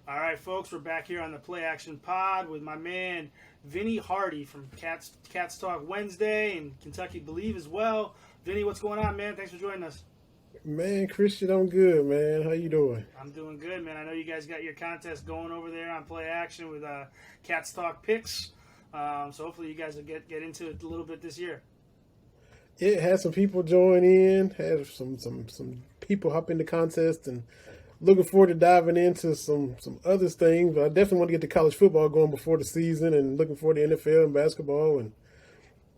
All right, folks, we're back here on the Play Action Pod with my man Vinny Hardy from Cats Talk Wednesday and Kentucky Believe as well. Vinny, what's going on, man? Thanks for joining us. Man, Christian, I'm good, man. How you doing? I'm doing good, man. I know you guys got your contest going over there on Play Action with Cats Talk picks. So hopefully you guys will get into it a little bit this year. It had some people join in, had some people hop in the contest, and looking forward to diving into some other things. But I definitely want to get the college football going before the season, and looking forward to NFL and basketball and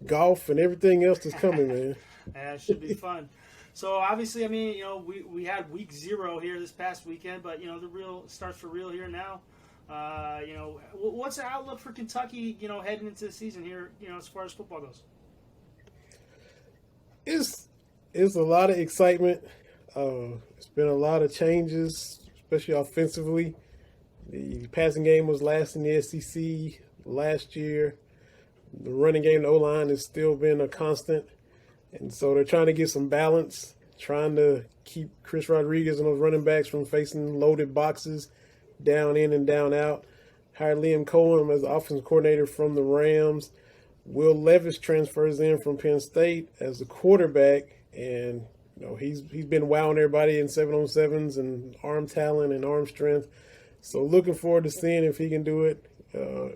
golf and everything else that's coming, man. Yeah, it should be fun. So obviously, I mean, we had week 0 here this past weekend, but the real starts for real here now. What's the outlook for Kentucky? Heading into the season here. As far as football goes. It's a lot of excitement. It's been a lot of changes, especially offensively. The passing game was last in the SEC last year. The running game, the O-line, has still been a constant. And so they're trying to get some balance, trying to keep Chris Rodriguez and those running backs from facing loaded boxes down in and down out. Hired Liam Cohen as the offensive coordinator from the Rams. Will Levis transfers in from Penn State as the quarterback, and he's been wowing everybody in 7-on-7s and arm talent and arm strength. So looking forward to seeing if he can do it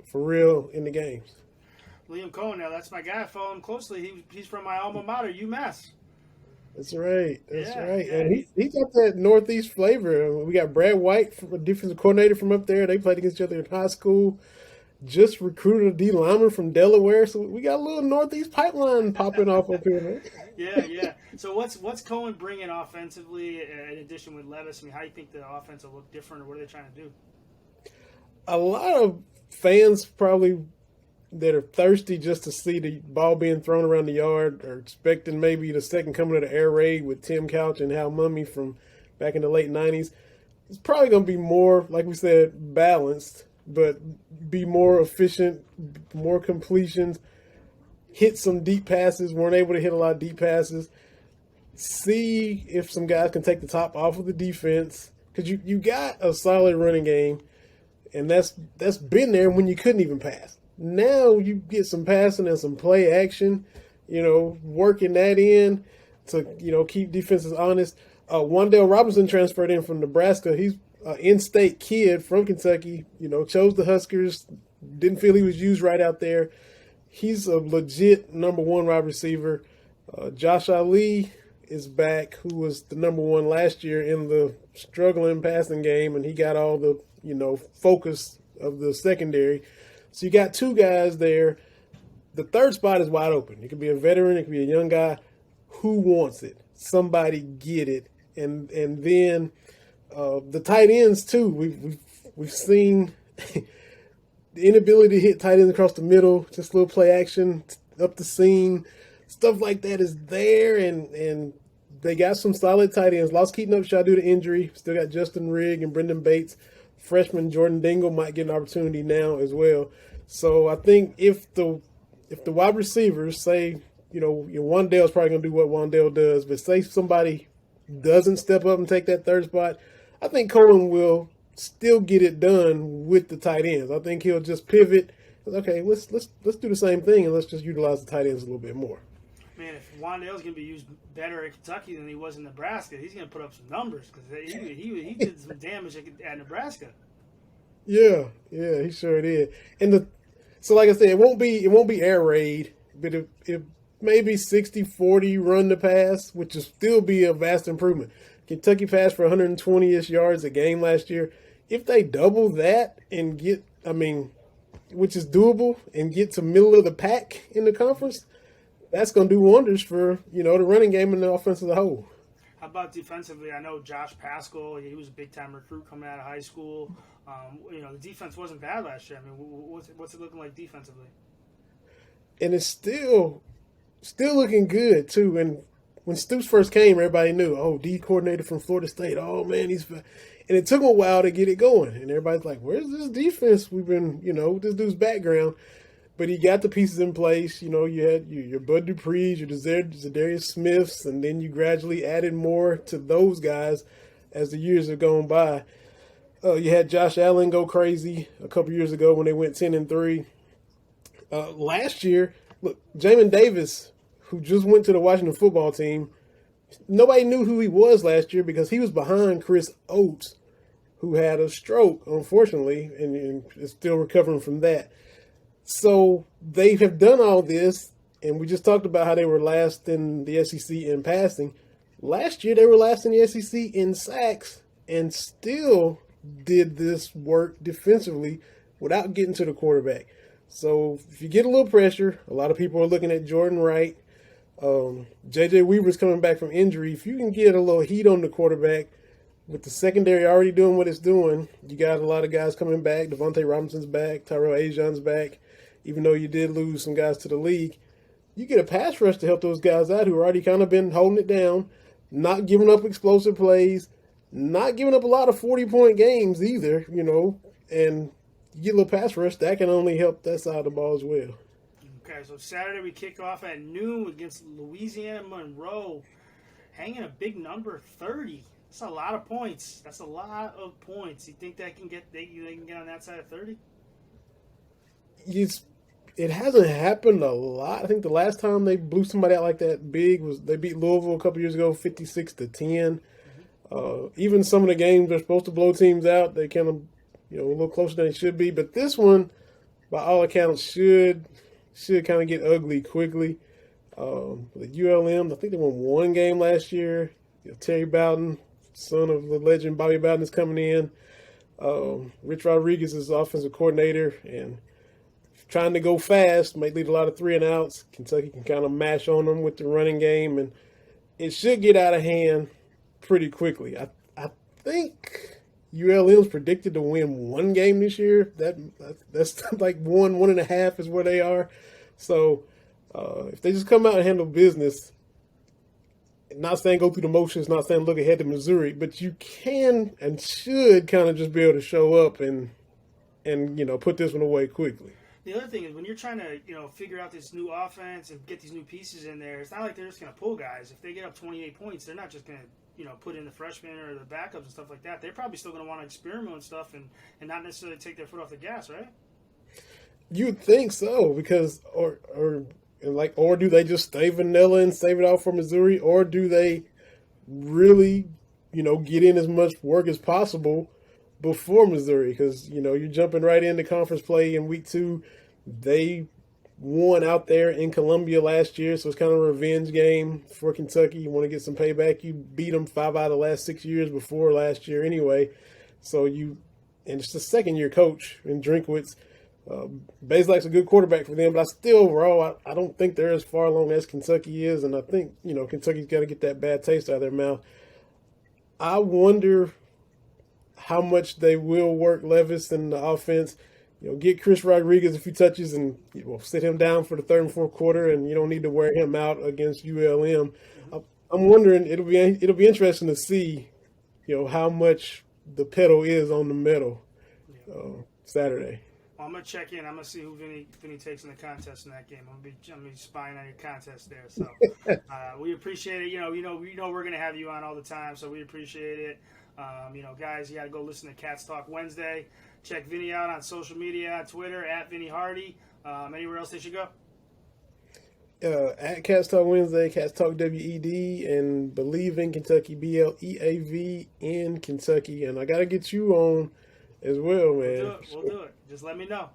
for real in the games. Liam Cohen, now that's my guy. I follow him closely. He's from my alma mater, UMass. That's right. That's Yeah, right. yeah. And he's got that Northeast flavor. We got Brad White, a defensive coordinator from up there. They played against each other in high school. Just recruited a D lineman from Delaware, so we got a little Northeast pipeline popping off up here, man. Yeah. So what's Cohen bringing offensively in addition with Levis? I mean, how do you think the offense will look different, or what are they trying to do? A lot of fans probably that are thirsty just to see the ball being thrown around the yard are expecting maybe the second coming of the air raid with Tim Couch and Hal Mummy from back in the late 90s. It's probably going to be more, like we said, balanced, but be more efficient, more completions, hit some deep passes, weren't able to hit a lot of deep passes, see if some guys can take the top off of the defense, because you got a solid running game, and that's been there when you couldn't even pass. Now you get some passing and some play action, working that in to, keep defenses honest. Wandale Robinson transferred in from Nebraska. He's an in-state kid from Kentucky, chose the Huskers, didn't feel he was used right out there. He's a legit number 1 wide receiver. Josh Ali is back, who was the number 1 last year in the struggling passing game, and he got all the, focus of the secondary. So you got 2 guys there. The third spot is wide open. It could be a veteran, it could be a young guy. Who wants it? Somebody get it. And then the tight ends too. We've seen the inability to hit tight ends across the middle, just a little play action up the seam, stuff like that is there, and they got some solid tight ends. Lost Keaton Upshaw due to injury. Still got Justin Rigg and Brendan Bates. Freshman Jordan Dingle might get an opportunity now as well. So I think if the wide receivers say, Wandale's probably going to do what Wandale does, but say somebody doesn't step up and take that third spot, I think Cohen will still get it done with the tight ends. I think he'll just pivot. Okay, let's do the same thing, and let's just utilize the tight ends a little bit more. Man, if Wandale's going to be used better at Kentucky than he was in Nebraska, he's going to put up some numbers because he did some damage at Nebraska. Yeah, he sure did. And so like I said, it won't be air raid, but it may be 60-40 run to pass, which will still be a vast improvement. Kentucky passed for 120-ish yards a game last year. If they double that and get, which is doable, and get to middle of the pack in the conference, that's going to do wonders for, the running game and the offense as a whole. How about defensively? I know Josh Paschal, he was a big-time recruit coming out of high school. The defense wasn't bad last year. I mean, what's it looking like defensively? And it's still looking good, too. And when Stoops first came, everybody knew, D coordinator from Florida State. Oh, man, and it took him a while to get it going. And everybody's like, where's this defense? We've been, this dude's background. But he got the pieces in place. You had your Bud Dupree's, your Zadarius Smiths, and then you gradually added more to those guys as the years have gone by. You had Josh Allen go crazy a couple years ago when they went 10-3. Last year, look, Jamin Davis, who just went to the Washington football team, nobody knew who he was last year because he was behind Chris Oates, who had a stroke, unfortunately, and is still recovering from that. So they have done all this, and we just talked about how they were last in the SEC in passing. Last year, they were last in the SEC in sacks and still did this work defensively without getting to the quarterback. So if you get a little pressure, a lot of people are looking at Jordan Wright. J.J. Weaver's coming back from injury. If you can get a little heat on the quarterback, with the secondary already doing what it's doing, you got a lot of guys coming back. Devontae Robinson's back. Tyrell Ajon's back. Even though you did lose some guys to the league, you get a pass rush to help those guys out who already kind of been holding it down, not giving up explosive plays, not giving up a lot of 40-point games either, and you get a little pass rush, that can only help that side of the ball as well. Okay, so Saturday we kick off at noon against Louisiana-Monroe, hanging a big number, 30. That's a lot of points. That's a lot of points. You think they can get on that side of 30? It hasn't happened a lot. I think the last time they blew somebody out like that big was they beat Louisville a couple years ago, 56-10. Even some of the games they're supposed to blow teams out, they kind of, a little closer than they should be. But this one, by all accounts, should kind of get ugly quickly. The ULM, I think they won one game last year. Terry Bowden, son of the legend Bobby Bowden, is coming in. Rich Rodriguez is offensive coordinator, and trying to go fast might lead a lot of 3-and-outs. Kentucky can kind of mash on them with the running game, and it should get out of hand pretty quickly. I think ULM's predicted to win one game this year. That's like 1.5 is where they are. So if they just come out and handle business, not saying go through the motions, not saying look ahead to Missouri, but you can and should kind of just be able to show up and put this one away quickly. The other thing is when you're trying to, figure out this new offense and get these new pieces in there, it's not like they're just going to pull guys. If they get up 28 points, they're not just going to, put in the freshmen or the backups and stuff like that. They're probably still going to want to experiment and stuff and not necessarily take their foot off the gas, right? You'd think so, because or do they just stay vanilla and save it all for Missouri, or do they really, get in as much work as possible before Missouri? Because, you're jumping right into conference play in week 2. They won out there in Columbia last year, so it's kind of a revenge game for Kentucky. You want to get some payback. You beat them 5 out of the last 6 years before last year anyway. So and it's the second-year coach in Drinkwitz. Bazelak's a good quarterback for them, but overall, I don't think they're as far along as Kentucky is, and I think, Kentucky's got to get that bad taste out of their mouth. I wonder how much they will work Levis in the offense. Get Chris Rodriguez a few touches and sit him down for the third and fourth quarter, and you don't need to wear him out against ULM. I'm wondering, it'll be interesting to see, how much the pedal is on the metal Saturday. Well, I'm gonna check in. I'm gonna see who Vinny takes in the contest in that game. I'm gonna be spying on your contest there. So we appreciate it. We know we're gonna have you on all the time, so we appreciate it. Guys, you got to go listen to Cats Talk Wednesday. Check Vinny out on social media, on Twitter, at Vinny Hardy. Anywhere else they should go? At Cats Talk Wednesday, Cats Talk WED, and Believe in Kentucky, BLEAV in Kentucky. And I got to get you on as well, man. We'll do it. Just let me know.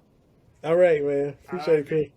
All right, man. Appreciate it, Chris.